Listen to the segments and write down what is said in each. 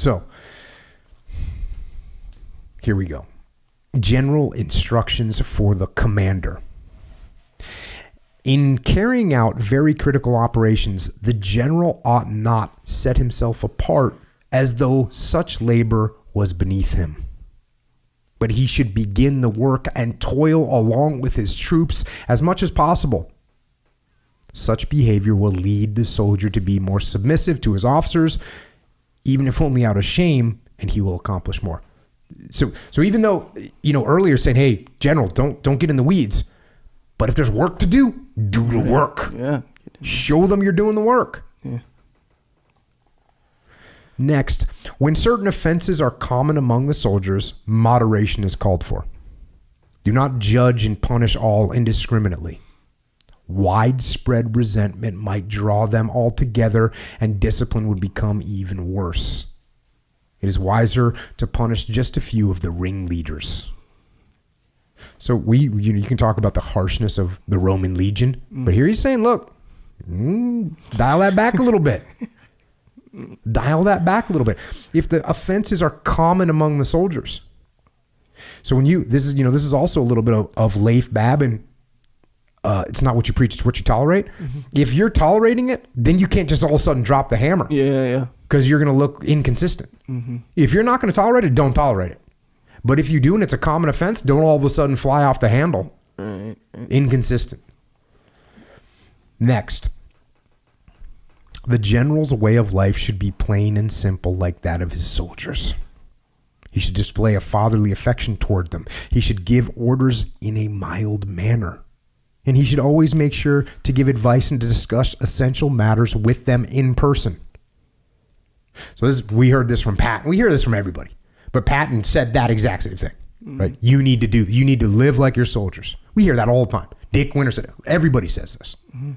So, here we go. General instructions for the commander. In carrying out very critical operations, the general ought not set himself apart as though such labor was beneath him. But he should begin the work and toil along with his troops as much as possible. Such behavior will lead the soldier to be more submissive to his officers, even if only out of shame, and he will accomplish more. So even though, earlier saying, hey, general, don't get in the weeds, but if there's work to do the work. Yeah. Show them you're doing the work. Yeah. Next, when certain offenses are common among the soldiers, moderation is called for. Do not judge and punish all indiscriminately. Widespread resentment might draw them all together, and discipline would become even worse. It is wiser to punish just a few of the ringleaders. So you can talk about the harshness of the Roman legion, but here he's saying, look, dial that back a little bit. Dial that back a little bit. If the offenses are common among the soldiers. So this is also a little bit of Leif Babin. It's not what you preach, it's what you tolerate. Mm-hmm. If you're tolerating it, then you can't just all of a sudden drop the hammer. Yeah. Because you're going to look inconsistent. Mm-hmm. If you're not going to tolerate it, don't tolerate it. But if you do and it's a common offense, don't all of a sudden fly off the handle. Right. Inconsistent. Next, the general's way of life should be plain and simple like that of his soldiers. He should display a fatherly affection toward them. He should give orders in a mild manner. And he should always make sure to give advice and to discuss essential matters with them in person. So we heard this from Patton. We hear this from everybody. But Patton said that exact same thing, right? You need to live like your soldiers. We hear that all the time. Dick Winter said it. Everybody says this. Mm-hmm.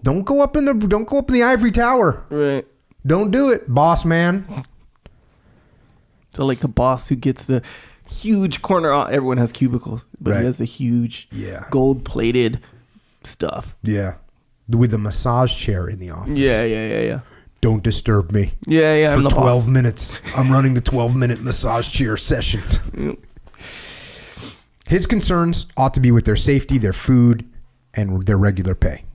Don't go up in the ivory tower. Right. Don't do it, boss man. So like the boss who gets the huge corner. Everyone has cubicles, but right. He has the huge gold-plated stuff. Yeah. With the massage chair in the office. Yeah. Don't disturb me. Yeah. For I'm the 12 boss. minutes. I'm running the 12-minute massage chair session. Yep. His concerns ought to be with their safety, their food, and their regular pay.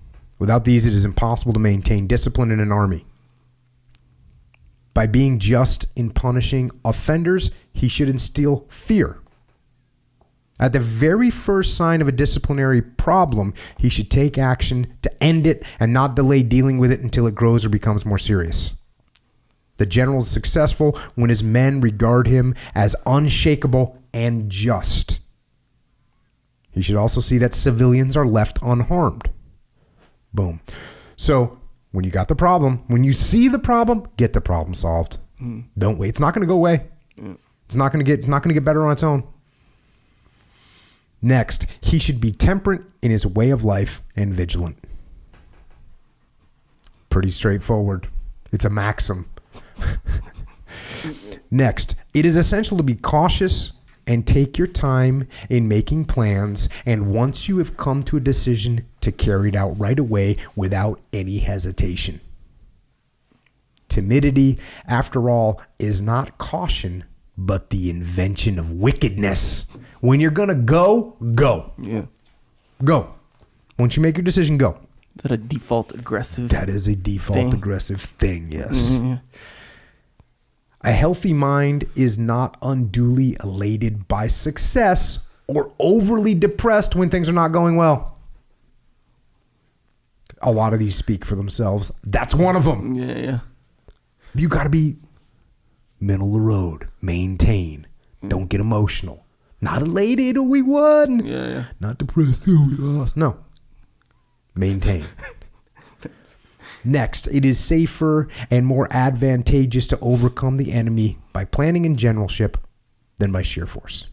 Without these, it is impossible to maintain discipline in an army. By being just in punishing offenders, he should instill fear. At the very first sign of a disciplinary problem, he should take action to end it and not delay dealing with it until it grows or becomes more serious. The general is successful when his men regard him as unshakable and just. He should also see that civilians are left unharmed. Boom. So when you got the problem, when you see the problem, get the problem solved. Don't wait. It's not going to go away. It's not going to get better on its own. Next, he should be temperate in his way of life and vigilant. Pretty straightforward. It's a maxim. Next, it is essential to be cautious and take your time in making plans, and once you have come to a decision, to carry it out right away without any hesitation. Timidity, after all, is not caution, but the invention of wickedness. When you're going to go. Yeah. Go. Once you make your decision, go. Is that a default aggressive That is a default aggressive thing, yes. Mm-hmm. A healthy mind is not unduly elated by success or overly depressed when things are not going well. A lot of these speak for themselves. That's one of them. Yeah. You got to be middle of the road. Maintain. Don't get emotional. Not elated, oh, we won. Yeah. Not depressed, oh, we lost. No. Maintain. Next, it is safer and more advantageous to overcome the enemy by planning in generalship than by sheer force.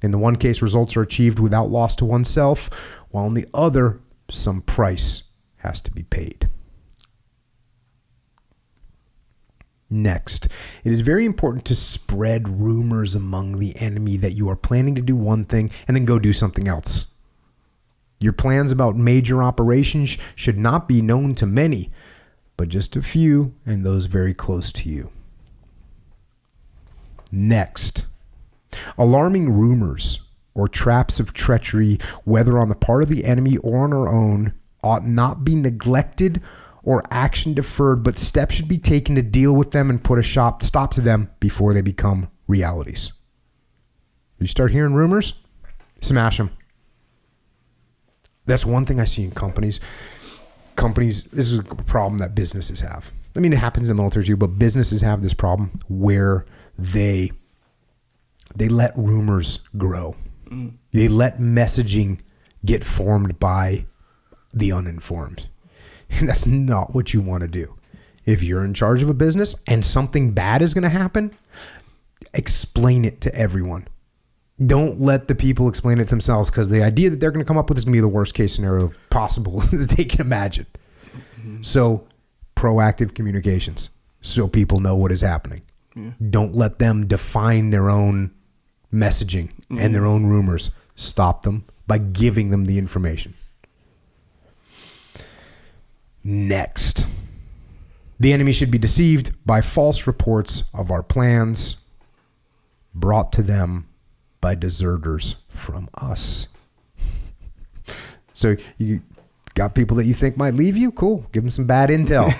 In the one case, results are achieved without loss to oneself, while in the other, some price has to be paid. Next, it is very important to spread rumors among the enemy that you are planning to do one thing and then go do something else. Your plans about major operations should not be known to many, but just a few, and those very close to you. Next, alarming rumors or traps of treachery, whether on the part of the enemy or on our own, ought not be neglected or action deferred, but steps should be taken to deal with them and put a stop to them before they become realities. You start hearing rumors, smash them. That's one thing I see in companies. This is a problem that businesses have. I mean, it happens in the military too, but businesses have this problem where they let rumors grow. They let messaging get formed by the uninformed. And that's not what you want to do. If you're in charge of a business and something bad is going to happen, explain it to everyone. Don't let the people explain it themselves, because the idea that they're going to come up with is going to be the worst case scenario possible that they can imagine. Mm-hmm. So proactive communications so people know what is happening. Yeah. Don't let them define their own messaging and their own rumors. Stop them by giving them the information. Next, the enemy should be deceived by false reports of our plans brought to them by deserters from us. So you got people that you think might leave you? Cool. Give them some bad intel.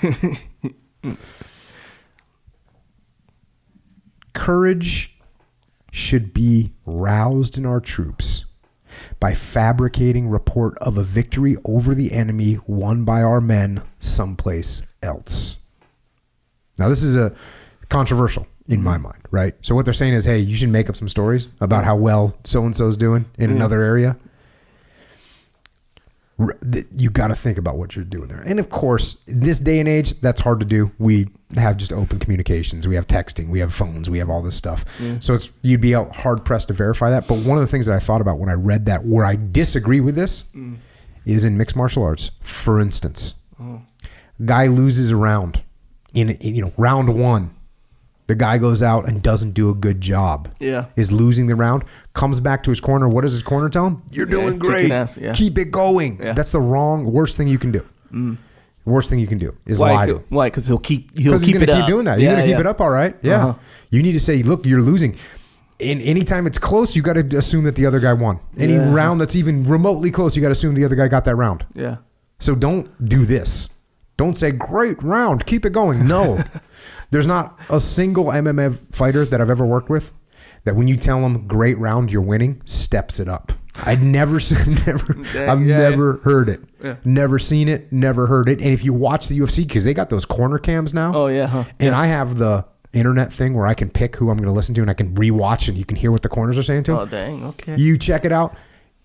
Courage should be roused in our troops by fabricating report of a victory over the enemy won by our men someplace else. Now, this is a controversial in my mind, right? So what they're saying is, hey, you should make up some stories about how well so-and-so's doing in another area. You got to think about what you're doing there. And of course, in this day and age, that's hard to do. We have just open communications. We have texting. We have phones. We have all this stuff. Yeah. So you'd be hard pressed to verify that. But one of the things that I thought about when I read that, where I disagree with this, is in mixed martial arts. For instance, guy loses a round in round one. The guy goes out and doesn't do a good job. Yeah. Is losing the round. Comes back to his corner. What does his corner tell him? You're doing great. Ass, keep it going. Yeah. That's the worst thing you can do. The worst thing you can do is lie to him. Why? Because he'll keep it up. He's going to keep doing that. You're going to keep it up, all right? Yeah. You need to say, look, you're losing. And anytime it's close, you got to assume that the other guy won. Any round that's even remotely close, you got to assume the other guy got that round. Yeah. So don't do this. Don't say, great round, keep it going. No. There's not a single MMA fighter that I've ever worked with that when you tell them great round, you're winning, steps it up. I've never heard it. Yeah. Never seen it, never heard it. And if you watch the UFC, because they got those corner cams now. Oh, yeah. Huh? And I have the internet thing where I can pick who I'm going to listen to, and I can rewatch and you can hear what the corners are saying to them. Oh, dang. Okay. You check it out.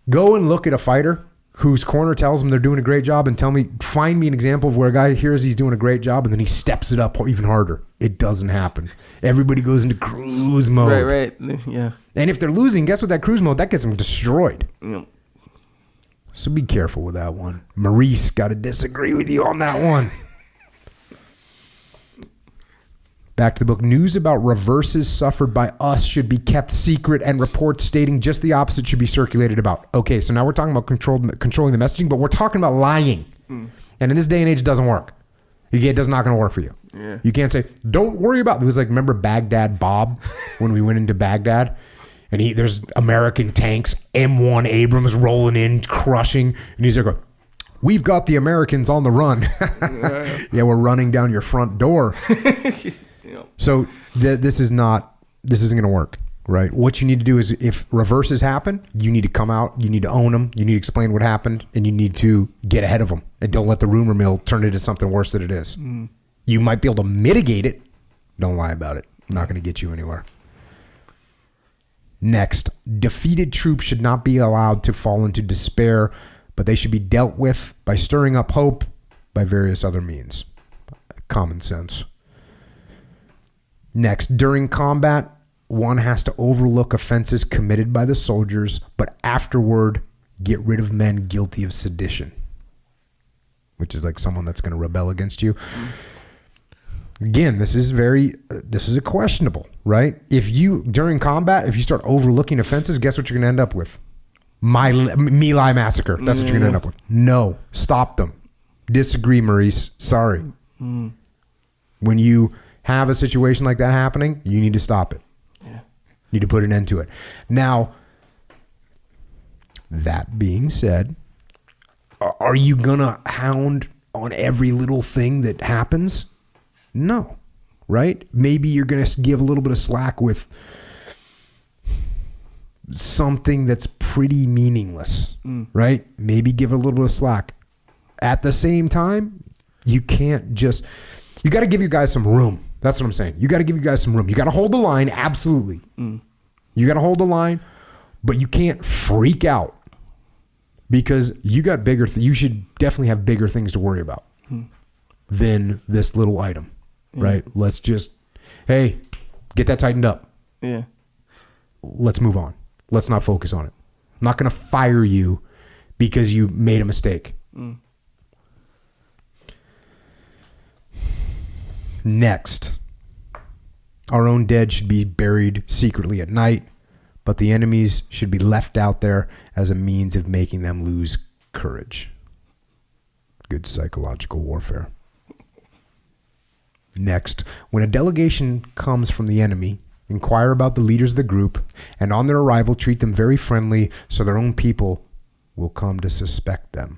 Go and look at a fighter whose corner tells them they're doing a great job and find me an example of where a guy hears he's doing a great job and then he steps it up even harder. It doesn't happen. Everybody goes into cruise mode. Right. Yeah. And if they're losing, guess what? That cruise mode, that gets them destroyed. Yep. So be careful with that one. Maurice got to disagree with you on that one. Back to the book. News about reverses suffered by us should be kept secret, and reports stating just the opposite should be circulated about. Okay, so now we're talking about controlling the messaging, but we're talking about lying. And in this day and age, it doesn't work. It's not going to work for you. Yeah. You can't say, don't worry about it. It was like, remember Baghdad Bob when we went into Baghdad? And there's American tanks, M1 Abrams rolling in, crushing. And he's like, we've got the Americans on the run. Yeah, we're running down your front door. So this isn't going to work, right? What you need to do is, if reverses happen, you need to come out, you need to own them, you need to explain what happened, and you need to get ahead of them. And don't let the rumor mill turn it into something worse than it is. You might be able to mitigate it. Don't lie about it. Not going to get you anywhere. Next, defeated troops should not be allowed to fall into despair, but they should be dealt with by stirring up hope by various other means. Common sense. Next, during combat, one has to overlook offenses committed by the soldiers, but afterward get rid of men guilty of sedition, which is like someone that's going to rebel against you. Again, this is a questionable, right? During combat, if you start overlooking offenses, guess what you're going to end up with? My My Lai massacre. That's what you're going to end up with. No, stop them. Disagree, Maurice. Sorry. When you have a situation like that happening, you need to stop it. Yeah. Need to put an end to it. Now, that being said, are you going to hound on every little thing that happens? No, right? Maybe you're going to give a little bit of slack with something that's pretty meaningless, right? Maybe give a little bit of slack. At the same time, you can't just, you got to give your guys some room. That's what I'm saying. You got to give your guys some room. You got to hold the line. Absolutely. You got to hold the line, but you can't freak out because you got bigger, you should definitely have bigger things to worry about than this little item, right? Let's just, hey, get that tightened up. Yeah. Let's move on. Let's not focus on it. I'm not going to fire you because you made a mistake. Next, our own dead should be buried secretly at night, but the enemies should be left out there as a means of making them lose courage. Good psychological warfare. Next, when a delegation comes from the enemy, inquire about the leaders of the group, and on their arrival, treat them very friendly so their own people will come to suspect them.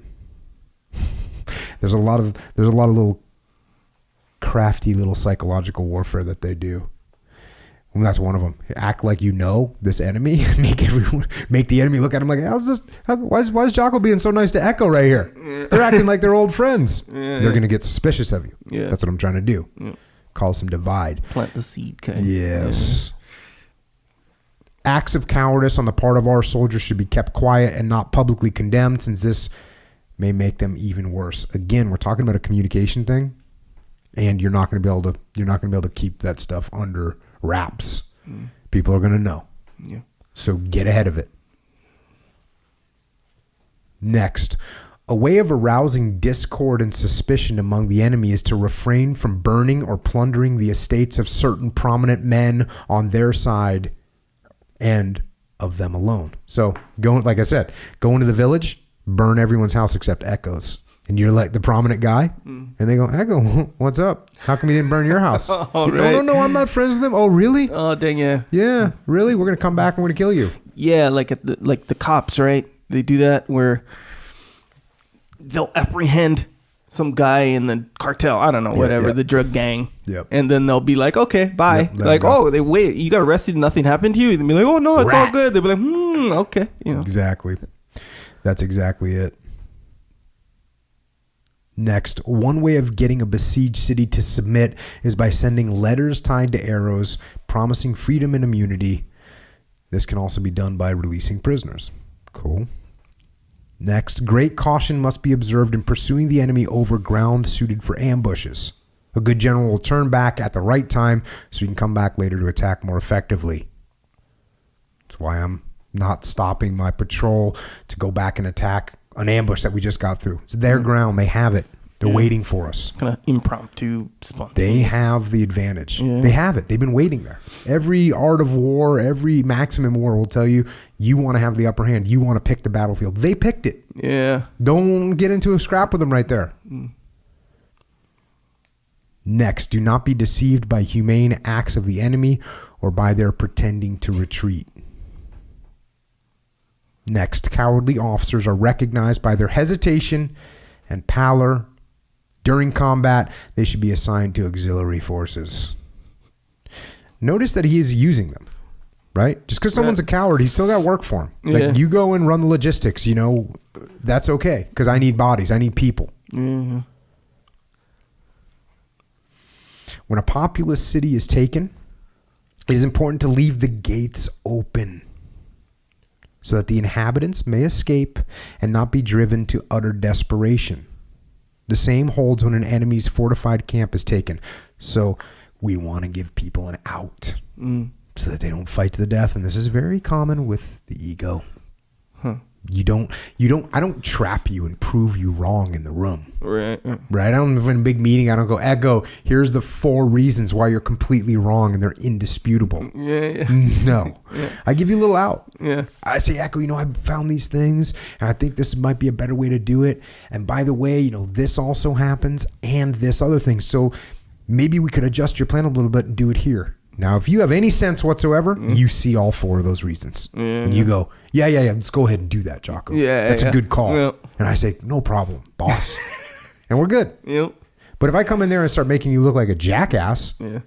There's a lot of little crafty little psychological warfare that they do. And that's one of them. Act like you know this enemy. Make the enemy look at him like, why is Jocko being so nice to Echo right here? Yeah. They're acting like they're old friends. Yeah, they're going to get suspicious of you. Yeah. That's what I'm trying to do. Yeah. Cause some divide. Plant the seed, kind of. Yes. Yeah. Acts of cowardice on the part of our soldiers should be kept quiet and not publicly condemned, since this may make them even worse. Again, we're talking about a communication thing, and you're not going to be able to keep that stuff under wraps. People are going to know. Yeah. So get ahead of it. Next, a way of arousing discord and suspicion among the enemy is to refrain from burning or plundering the estates of certain prominent men on their side and of them alone. So like I said, go into the village, burn everyone's house except Echo's. And you're like the prominent guy, and they go, Echo, what's up? How come you didn't burn your house? No, I'm not friends with them. Oh, really? Oh, dang, yeah. Yeah, really? We're gonna come back and we're gonna kill you. Yeah, like the cops, right? They do that where they'll apprehend some guy in the cartel, I don't know, whatever, the drug gang. Yep. And then they'll be like, okay, bye. Like, wait, you got arrested and nothing happened to you? They'll be like, oh, no, it's all good. They'll be like, okay. You know. Exactly. That's exactly it. Next, one way of getting a besieged city to submit is by sending letters tied to arrows promising freedom and immunity. This can also be done by releasing prisoners. Cool. Next, great caution must be observed in pursuing the enemy over ground suited for ambushes. A good general will turn back at the right time so he can come back later to attack more effectively. That's why I'm not stopping my patrol to go back and attack an ambush that we just got through. It's their ground. They have it. They're waiting for us. Kind of impromptu, spontaneous. They have the advantage. Yeah. They have it. They've been waiting there. Every art of war, every maximum war will tell you, you want to have the upper hand. You want to pick the battlefield. They picked it. Yeah. Don't get into a scrap with them right there. Next, do not be deceived by humane acts of the enemy or by their pretending to retreat. Next, cowardly officers are recognized by their hesitation and pallor. During combat, they should be assigned to auxiliary forces. Notice that he is using them, right? Just because someone's a coward, he's still got work for him. Like, you go and run the logistics, that's okay, because I need bodies, I need people. Mm-hmm. When a populous city is taken, it is important to leave the gates open so that the inhabitants may escape and not be driven to utter desperation. The same holds when an enemy's fortified camp is taken. So we want to give people an out so that they don't fight to the death. And this is very common with the ego. I don't trap you and prove you wrong in the room. Right. I don't, in a big meeting, I don't go, Echo, here's the 4 reasons why you're completely wrong and they're indisputable. Yeah. No. Yeah. I give you a little out. Yeah. I say, Echo, I found these things and I think this might be a better way to do it. And by the way, this also happens and this other thing. So maybe we could adjust your plan a little bit and do it here. Now, if you have any sense whatsoever, you see all 4 of those reasons. And you go, yeah, let's go ahead and do that, Jocko. Yeah, that's a good call. Yeah. And I say, no problem, boss. And we're good. Yep. But if I come in there and start making you look like a jackass, Yeah.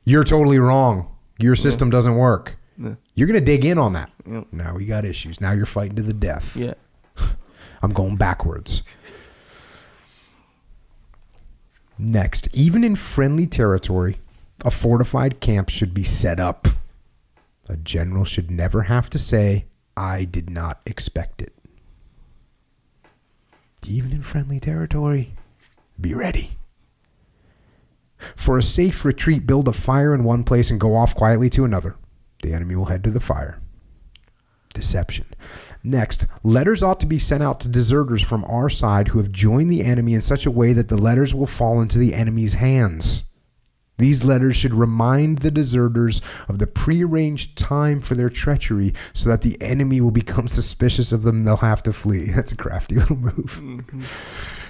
you're totally wrong. Your system doesn't work. Yeah. You're going to dig in on that. Yep. Now we got issues. Now you're fighting to the death. Yeah. I'm going backwards. Next, even in friendly territory, a fortified camp should be set up. A general should never have to say, I did not expect it. Even in friendly territory, be ready. For a safe retreat, build a fire in one place and go off quietly to another. The enemy will head to the fire. Deception. Next, letters ought to be sent out to deserters from our side who have joined the enemy in such a way that the letters will fall into the enemy's hands. These letters should remind the deserters of the prearranged time for their treachery so that the enemy will become suspicious of them and they'll have to flee. That's a crafty little move. Mm-hmm.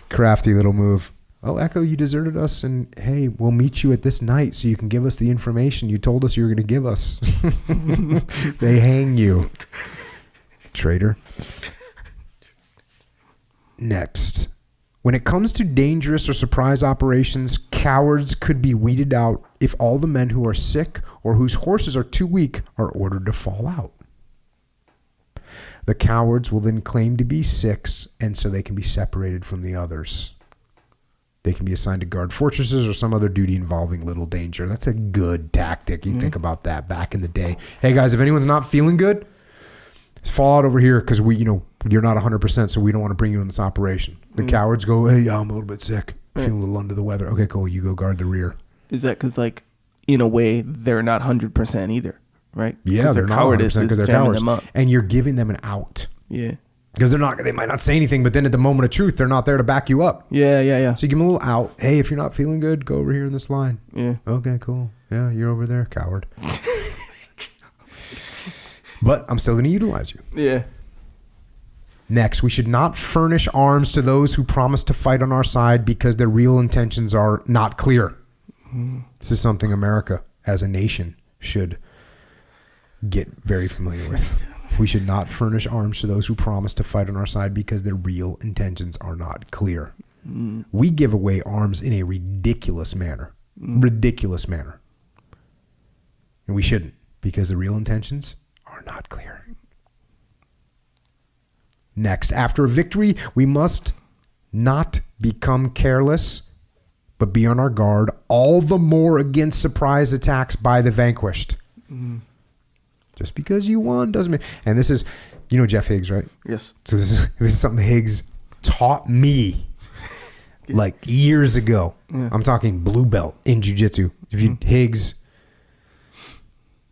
Crafty little move. Oh, Echo, you deserted us, and hey, we'll meet you at this night so you can give us the information you told us you were going to give us. They hang you. Traitor. Next. When it comes to dangerous or surprise operations, cowards could be weeded out if all the men who are sick or whose horses are too weak are ordered to fall out. The cowards will then claim to be six, and so they can be separated from the others. They can be assigned to guard fortresses or some other duty involving little danger. That's a good tactic. You think about that back in the day. Hey guys, if anyone's not feeling good, fall out over here because you're not 100%, so we don't want to bring you in this operation. The cowards go, hey, I'm a little bit sick. Feeling a little under the weather. Okay, cool. You go guard the rear. Is that because, in a way, they're not 100% either, right? Yeah, they're not 100% because they're cowards. And you're giving them an out. Yeah. Because they might not say anything, but then at the moment of truth, they're not there to back you up. Yeah. So you give them a little out. Hey, if you're not feeling good, go over here in this line. Yeah. Okay, cool. Yeah, you're over there, coward. But I'm still going to utilize you. Yeah. Next, we should not furnish arms to those who promise to fight on our side because their real intentions are not clear. This is something America, as a nation, should get very familiar with. We should not furnish arms to those who promise to fight on our side because their real intentions are not clear. We give away arms in a ridiculous manner. Ridiculous manner. And we shouldn't, because the real intentions are not clear. Next, after a victory, we must not become careless, but be on our guard, all the more against surprise attacks by the vanquished. Just because you won doesn't mean... And this is, Jeff Higgs, right? Yes. So this is something Higgs taught me years ago. Yeah. I'm talking blue belt in jiu-jitsu. If you Higgs,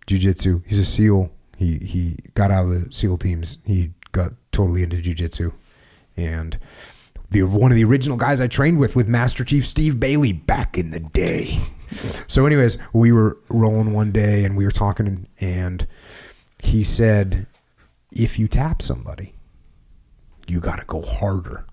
jiu-jitsu, he's a SEAL. He got out of the SEAL teams. He got totally into jiu-jitsu. And one of the original guys I trained with Master Chief Steve Bailey back in the day. So anyways, we were rolling one day and we were talking and he said, if you tap somebody, you got to go harder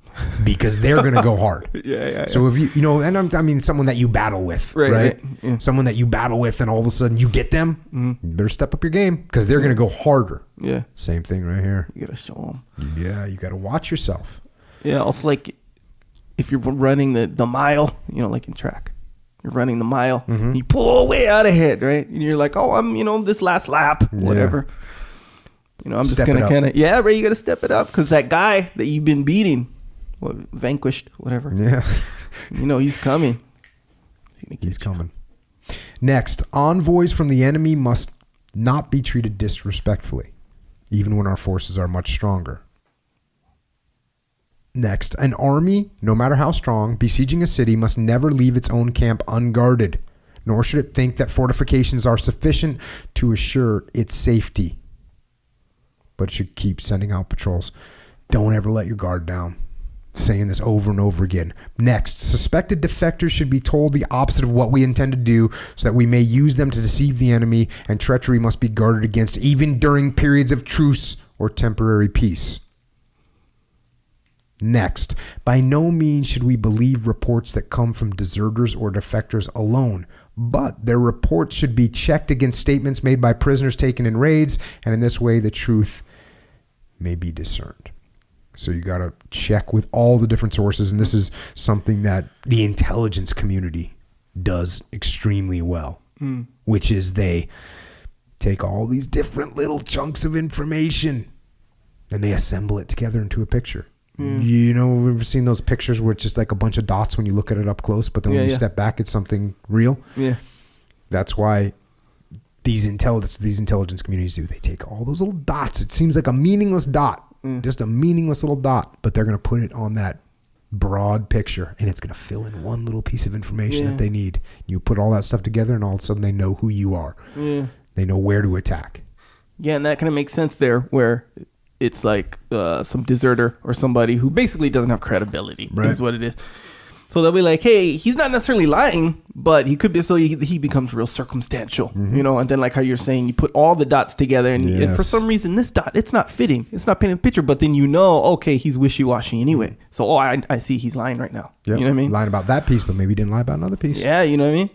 because they're going to go hard. Yeah. So if and I mean someone that you battle with, right? Yeah. Someone that you battle with and all of a sudden you get them, you better step up your game because they're going to go harder. Yeah. Same thing right here. You got to show them. Yeah, you got to watch yourself. Yeah, also if you're running the mile, like in track. You're running the mile, you pull way out ahead, right? And you're like, oh, I'm, this last lap, whatever. I'm just going to kind of, right, you got to step it up because that guy that you've been beating, vanquished, whatever. Yeah. He's coming. He's coming. Next, envoys from the enemy must not be treated disrespectfully, even when our forces are much stronger. Next, an army, no matter how strong, besieging a city must never leave its own camp unguarded, nor should it think that fortifications are sufficient to assure its safety. But it should keep sending out patrols. Don't ever let your guard down. Saying this over and over again. Next, suspected defectors should be told the opposite of what we intend to do so that we may use them to deceive the enemy, and treachery must be guarded against even during periods of truce or temporary peace. Next, by no means should we believe reports that come from deserters or defectors alone, but their reports should be checked against statements made by prisoners taken in raids, and in this way the truth may be discerned. So you got to check with all the different sources, and this is something that the intelligence community does extremely well, which is they take all these different little chunks of information and they assemble it together into a picture. You know, we've ever seen those pictures where it's just like a bunch of dots when you look at it up close, but then when you step back, it's something real. Yeah. That's why these intelligence communities do. They take all those little dots. It seems like a meaningless dot, just a meaningless little dot, but they're going to put it on that broad picture, and it's going to fill in one little piece of information that they need. You put all that stuff together, and all of a sudden they know who you are. Yeah. They know where to attack. Yeah, and that kind of makes sense there, where it's like some deserter or somebody who basically doesn't have credibility, is what it is. So they'll be like, hey, he's not necessarily lying, but he could be, so he becomes real circumstantial, you know? And then like how you're saying, you put all the dots together and for some reason this dot, it's not fitting. It's not painting the picture, but then you know, okay, he's wishy-washy anyway. So, I see he's lying right now. Yep. You know what I mean? Lying about that piece, but maybe he didn't lie about another piece. Yeah, you know what I mean?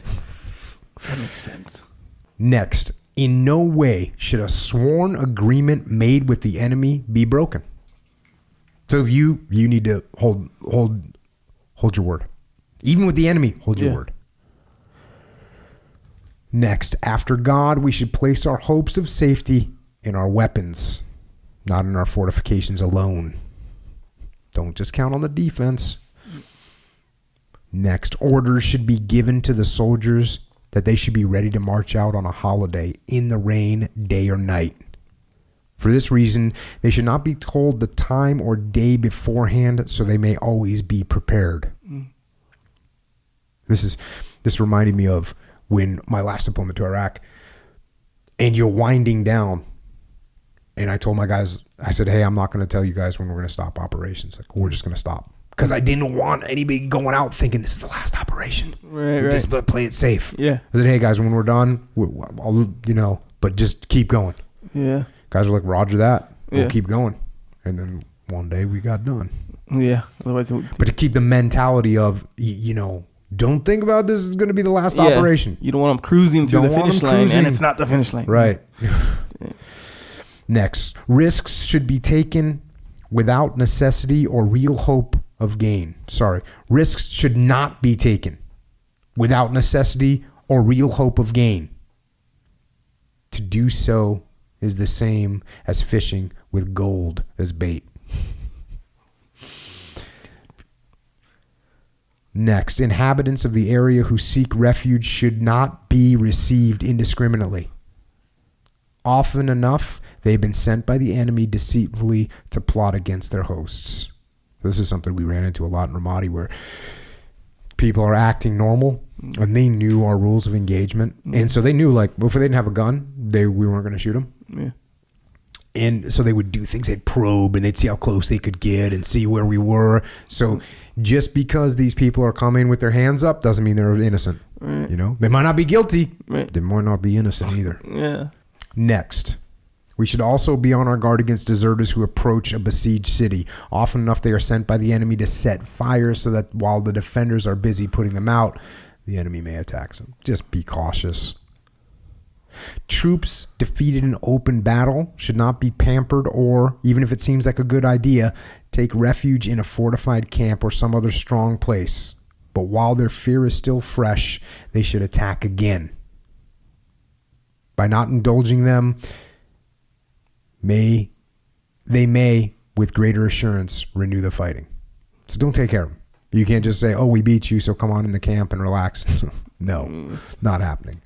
That makes sense. Next, in no way should a sworn agreement made with the enemy be broken. So if you need to hold your word. Even with the enemy, hold your word. Next, after God, we should place our hopes of safety in our weapons, not in our fortifications alone. Don't just count on the defense. Next, orders should be given to the soldiers that they should be ready to march out on a holiday in the rain, day or night. For this reason, they should not be told the time or day beforehand, so they may always be prepared. This reminded me of when my last deployment to Iraq, and you're winding down, and I told my guys, I said, hey, I'm not going to tell you guys when we're going to stop operations. Like, we're just going to stop. Because I didn't want anybody going out thinking this is the last operation. Right. Just play it safe. Yeah. I said, hey guys, when we're done, I'll, but just keep going. Yeah. Guys were like, Roger that. We'll keep going. And then one day we got done. Yeah. Otherwise, but to keep the mentality of, don't think about this is going to be the last operation. You don't want them cruising through the finish line, and it's not the finish line. Right. Next, risks should be taken without necessity or real hope of gain. Risks should not be taken without necessity or real hope of gain. To do so is the same as fishing with gold as bait. Next, inhabitants of the area who seek refuge should not be received indiscriminately. Often enough, they've been sent by the enemy deceitfully to plot against their hosts. This is something we ran into a lot in Ramadi, where people are acting normal and they knew our rules of engagement. And so they knew, like, if they didn't have a gun, we weren't going to shoot them. Yeah. And so they would do things, they'd probe and they'd see how close they could get and see where we were. So just because these people are coming with their hands up doesn't mean they're innocent. Right. They might not be guilty. Right. They might not be innocent either. Yeah. Next, we should also be on our guard against deserters who approach a besieged city. Often enough, they are sent by the enemy to set fires so that while the defenders are busy putting them out, the enemy may attack them. Just be cautious. Troops defeated in open battle should not be pampered or, even if it seems like a good idea, take refuge in a fortified camp or some other strong place. But while their fear is still fresh, they should attack again. By not indulging them, they may, with greater assurance, renew the fighting. So don't take care of them. You can't just say, oh, we beat you, so come on in the camp and relax. No, not happening.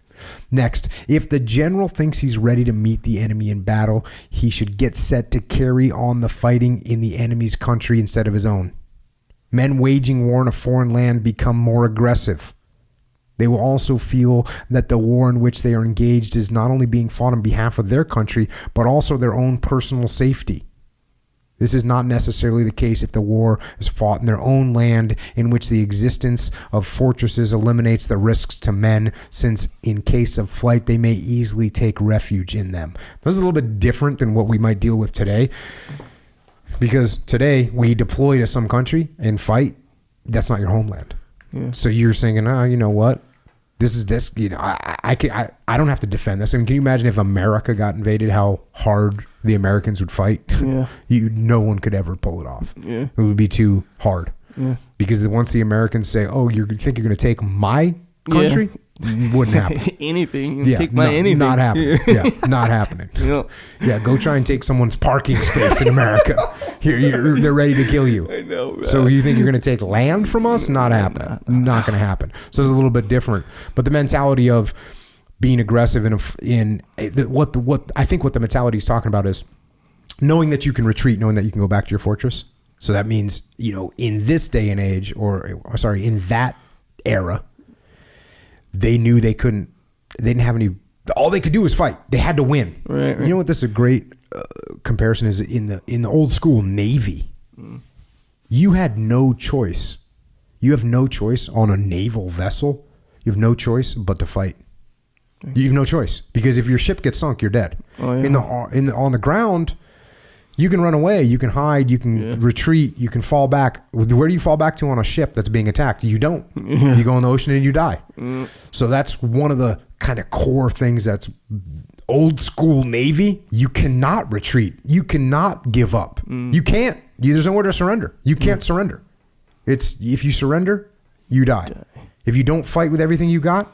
Next, if the general thinks he's ready to meet the enemy in battle, he should get set to carry on the fighting in the enemy's country instead of his own. Men waging war in a foreign land become more aggressive. They will also feel that the war in which they are engaged is not only being fought on behalf of their country, but also their own personal safety. This is not necessarily the case if the war is fought in their own land, in which the existence of fortresses eliminates the risks to men, since in case of flight they may easily take refuge in them. This is a little bit different than what we might deal with today, because today we deploy to some country and fight. That's not your homeland. Yeah. So you're saying, you know what? This. You know, I don't have to defend this. I mean, can you imagine if America got invaded? How hard the Americans would fight? Yeah. No one could ever pull it off. Yeah. It would be too hard. Yeah. Because once the Americans say, "Oh, you think you're going to take my country?" Wouldn't happen. Anything. Take my anything. Not happening. Yeah, not happening. Yeah, go try and take someone's parking space in America. They're ready to kill you. I know. Man. So you think you're going to take land from us? Not happening. Not going to happen. So it's a little bit different. But the mentality of being aggressive what I think what the mentality is talking about is knowing that you can retreat, knowing that you can go back to your fortress. So that means, in this day and age, in that era, they knew they didn't have any, all they could do was fight. They had to win. Right. You know what, this is a great comparison is in the old school Navy. You had no choice. You have no choice on a naval vessel. You have no choice but to fight. You have no choice because if your ship gets sunk, you're dead. Oh, yeah. On the ground, you can run away, you can hide, you can retreat, you can fall back. Where do you fall back to on a ship that's being attacked? You don't. You go in the ocean and you die. So that's one of the kind of core things that's old school Navy. You cannot retreat. You cannot give up. You can't. There's nowhere to surrender. You can't surrender. If you surrender, you die. If you don't fight with everything you got,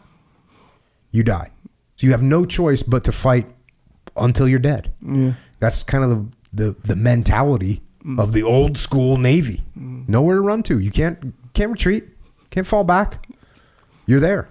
you die. So you have no choice but to fight until you're dead. That's kind of the mentality of the old school Navy. Nowhere to run to. You can't retreat. Can't fall back. You're there.